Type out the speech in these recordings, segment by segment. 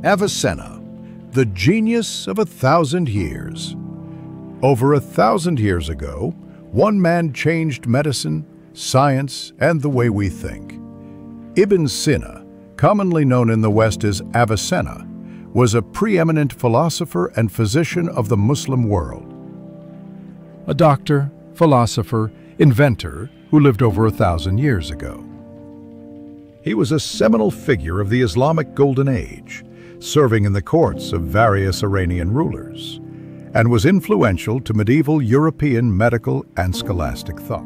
Avicenna, the genius of 1,000 years. Over 1,000 years ago, one man changed medicine, science, and the way we think. Ibn Sina, commonly known in the West as Avicenna, was a preeminent philosopher and physician of the Muslim world. A doctor, philosopher, inventor who lived over 1,000 years ago. He was a seminal figure of the Islamic Golden Age, serving in the courts of various Iranian rulers, and was influential to medieval European medical and scholastic thought.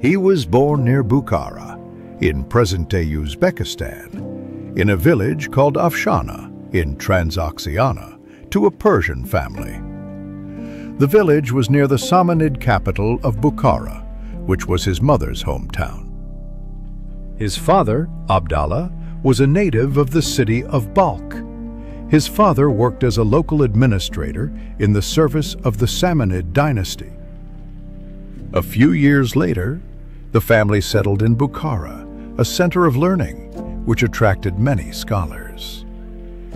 He was born near Bukhara, in present-day Uzbekistan, in a village called Afshana in Transoxiana, to a Persian family. The village was near the Samanid capital of Bukhara, which was his mother's hometown. His father, Abdallah, was a native of the city of Balkh. His father worked as a local administrator in the service of the Samanid dynasty. A few years later, the family settled in Bukhara, a center of learning, which attracted many scholars.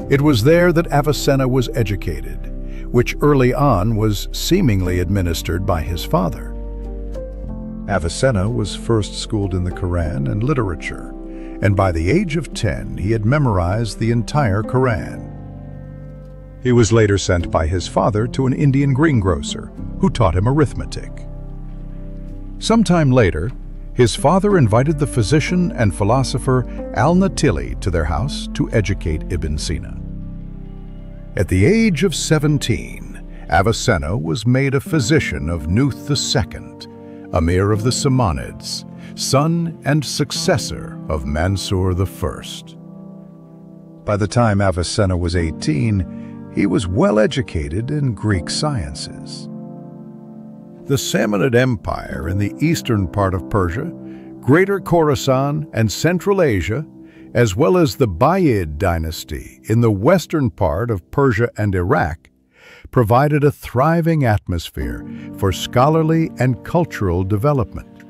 It was there that Avicenna was educated, which early on was seemingly administered by his father. Avicenna was first schooled in the Quran and literature, and by the age of 10 he had memorized the entire Quran. He was later sent by his father to an Indian greengrocer, who taught him arithmetic. Sometime later, his father invited the physician and philosopher al-Natili to their house to educate Ibn Sina. At the age of 17, Avicenna was made a physician of Nuth II, Emir of the Samanids, son and successor of Mansur I. By the time Avicenna was 18, he was well educated in Greek sciences. The Samanid Empire in the eastern part of Persia, Greater Khorasan and Central Asia, as well as the Buyid dynasty in the western part of Persia and Iraq, provided a thriving atmosphere for scholarly and cultural development.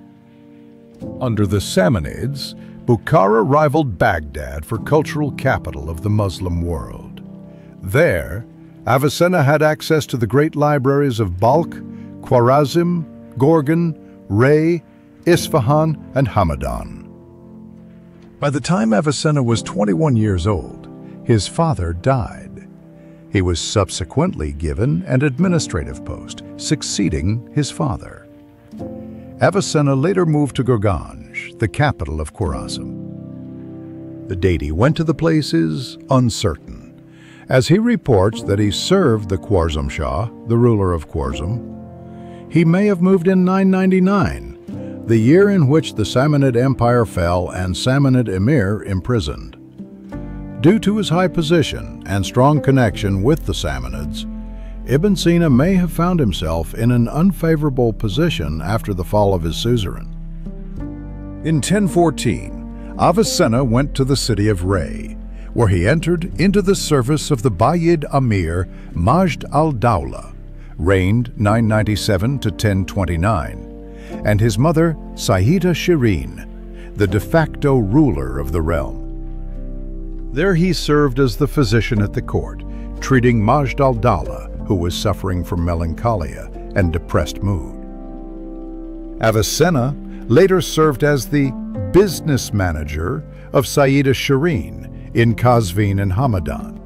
Under the Samanids, Bukhara rivaled Baghdad for cultural capital of the Muslim world. There, Avicenna had access to the great libraries of Balkh, Khwarazm, Gorgan, Ray, Isfahan, and Hamadan. By the time Avicenna was 21 years old, his father died. He was subsequently given an administrative post, succeeding his father. Avicenna later moved to Gorganj, the capital of Khwarazm. The date he went to the place is uncertain, as he reports that he served the Khwarazm Shah, the ruler of Khwarazm. He may have moved in 999, the year in which the Samanid Empire fell and Samanid Emir imprisoned. Due to his high position and strong connection with the Samanids, Ibn Sina may have found himself in an unfavorable position after the fall of his suzerain. In 1014, Avicenna went to the city of Ray, where he entered into the service of the Buyid Emir Majd al-Dawla, reigned 997 to 1029, and his mother Sayyida Shirin, the de facto ruler of the realm. There he served as the physician at the court, treating Majd al-Dawla, who was suffering from melancholia and depressed mood. Avicenna later served as the business manager of Sayyida Shirin in Qazvin and Hamadan.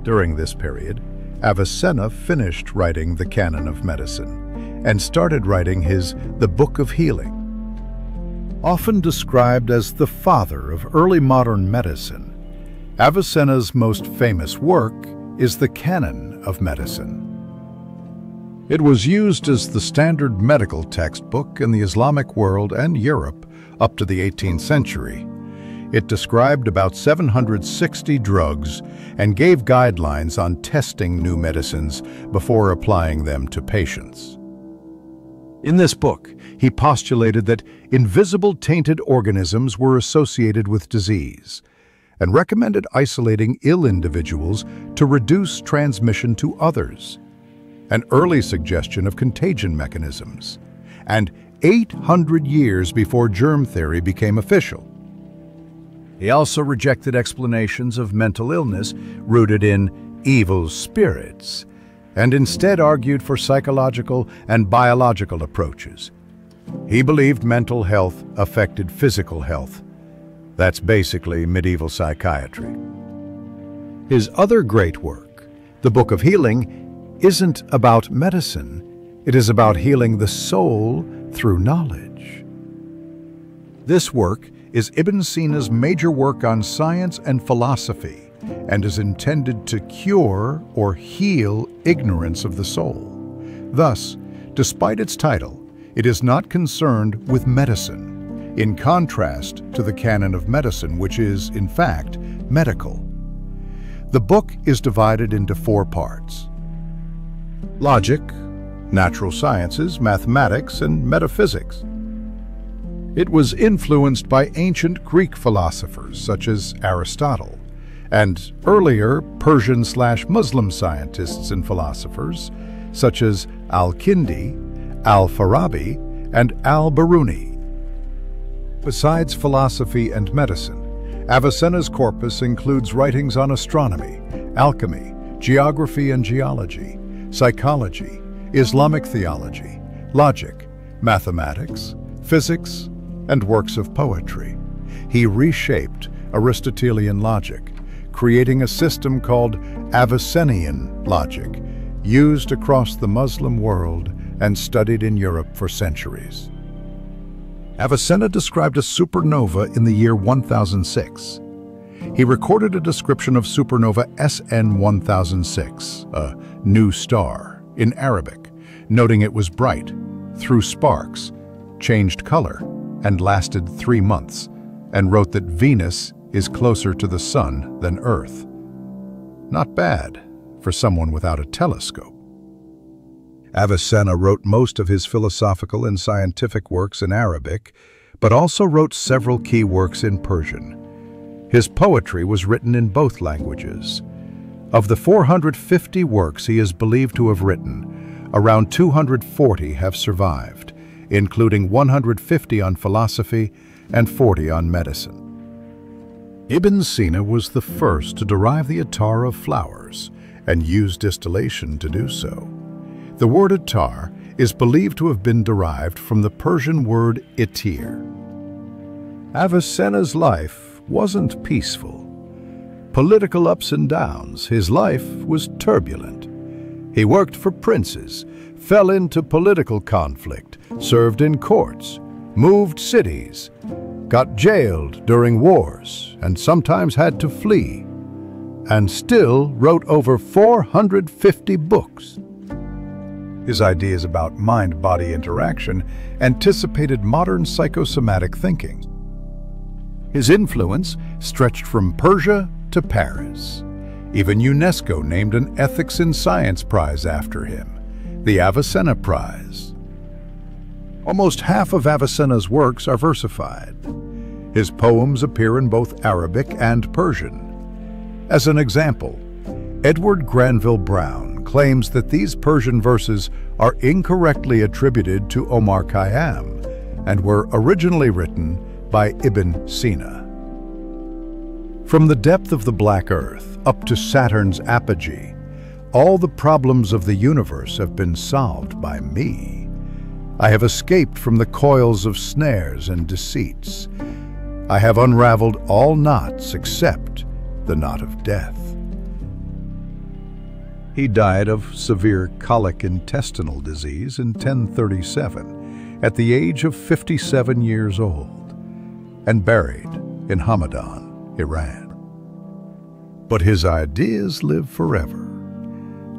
During this period, Avicenna finished writing the Canon of Medicine and started writing The Book of Healing. Often described as the father of early modern medicine, Avicenna's most famous work is the Canon of Medicine. It was used as the standard medical textbook in the Islamic world and Europe up to the 18th century. It described about 760 drugs and gave guidelines on testing new medicines before applying them to patients. In this book, he postulated that invisible tainted organisms were associated with disease and recommended isolating ill individuals to reduce transmission to others, an early suggestion of contagion mechanisms, and 800 years before germ theory became official. He also rejected explanations of mental illness rooted in evil spirits, and instead argued for psychological and biological approaches. He believed mental health affected physical health. That's basically medieval psychiatry. His other great work, the Book of Healing, isn't about medicine. It is about healing the soul through knowledge. This work is Ibn Sina's major work on science and philosophy, and is intended to cure or heal ignorance of the soul. Thus, despite its title, it is not concerned with medicine, in contrast to the canon of medicine, which is, in fact, medical. The book is divided into 4 parts: logic, natural sciences, mathematics, and metaphysics. It was influenced by ancient Greek philosophers such as Aristotle, and earlier Persian/Muslim scientists and philosophers such as Al-Kindi, Al-Farabi, and Al-Biruni. Besides philosophy and medicine, Avicenna's corpus includes writings on astronomy, alchemy, geography and geology, psychology, Islamic theology, logic, mathematics, physics, and works of poetry. He reshaped Aristotelian logic, creating a system called Avicennian logic, used across the Muslim world and studied in Europe for centuries. Avicenna described a supernova in the year 1006. He recorded a description of supernova SN 1006, a new star, in Arabic, noting it was bright, threw sparks, changed color, and lasted 3 months, and wrote that Venus is closer to the Sun than Earth. Not bad for someone without a telescope. Avicenna wrote most of his philosophical and scientific works in Arabic, but also wrote several key works in Persian. His poetry was written in both languages. Of the 450 works he is believed to have written, around 240 have survived, including 150 on philosophy and 40 on medicine. Ibn Sina was the first to derive the attar of flowers and use distillation to do so. The word attar is believed to have been derived from the Persian word itir. Avicenna's life wasn't peaceful. Political ups and downs, his life was turbulent. He worked for princes, fell into political conflict, served in courts, moved cities, got jailed during wars, and sometimes had to flee, and still wrote over 450 books. His ideas about mind-body interaction anticipated modern psychosomatic thinking. His influence stretched from Persia to Paris. Even UNESCO named an Ethics in Science Prize after him, the Avicenna Prize. Almost half of Avicenna's works are versified. His poems appear in both Arabic and Persian. As an example, Edward Granville Brown claims that these Persian verses are incorrectly attributed to Omar Khayyam and were originally written by Ibn Sina. From the depth of the black earth up to Saturn's apogee, all the problems of the universe have been solved by me. I have escaped from the coils of snares and deceits. I have unraveled all knots except the knot of death. He died of severe colic intestinal disease in 1037 at the age of 57 years old and buried in Hamadan, Iran. But his ideas live forever.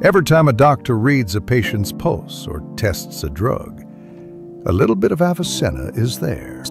Every time a doctor reads a patient's pulse or tests a drug, a little bit of Avicenna is there.